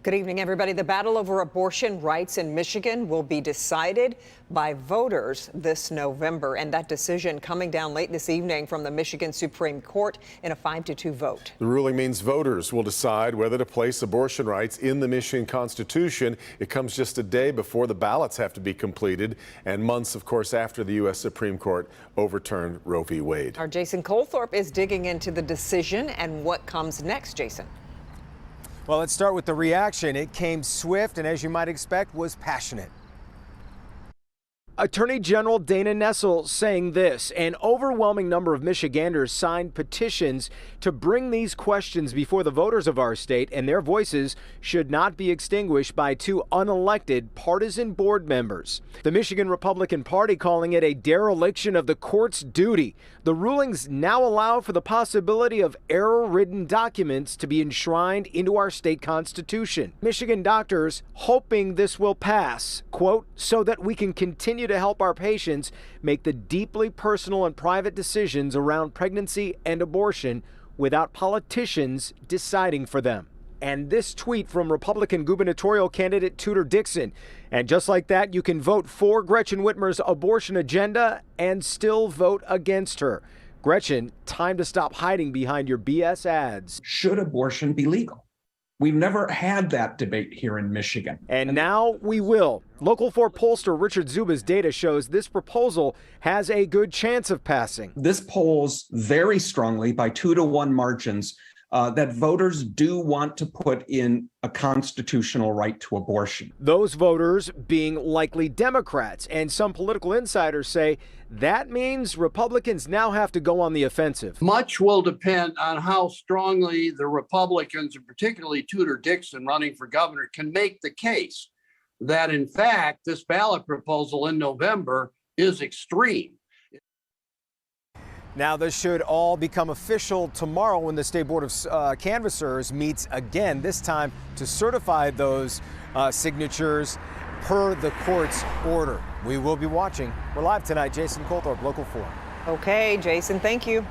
Good evening, everybody. The battle over abortion rights in Michigan will be decided by voters this November, and that decision coming down late this evening from the Michigan Supreme Court in a 5-2 vote. The ruling means voters will decide whether to place abortion rights in the Michigan Constitution. It comes just a day before the ballots have to be completed, and months, of course, after the U.S. Supreme Court overturned Roe V. Wade. Our Jason Colthorpe is digging into the decision and what comes next, Jason. Well, let's start with the reaction. It came swift and, as you might expect, was passionate. Attorney General Dana Nessel saying this: an overwhelming number of Michiganders signed petitions to bring these questions before the voters of our state, and their voices should not be extinguished by two unelected partisan board members. The Michigan Republican Party calling it a dereliction of the court's duty. The rulings now allow for the possibility of error-ridden documents to be enshrined into our state constitution. Michigan doctors hoping this will pass, quote, so that we can continue to help our patients make the deeply personal and private decisions around pregnancy and abortion without politicians deciding for them. And this tweet from Republican gubernatorial candidate Tudor Dixon. And just like that, you can vote for Gretchen Whitmer's abortion agenda and still vote against her. Gretchen, time to stop hiding behind your BS ads. Should abortion be legal? We've never had that debate here in Michigan. And now we will. Local 4 pollster Richard Zuba's data shows this proposal has a good chance of passing. This polls very strongly by 2-to-1 margins that voters do want to put in a constitutional right to abortion. Those voters being likely Democrats, and some political insiders say that means Republicans now have to go on the offensive. Much will depend on how strongly the Republicans, and particularly Tudor Dixon running for governor, can make the case that, in fact, this ballot proposal in November is extreme. Now, this should all become official tomorrow when the State Board of Canvassers meets again, this time to certify those signatures per the court's order. We will be watching. We're live tonight. Jason Colthorpe, Local 4. Okay, Jason, thank you.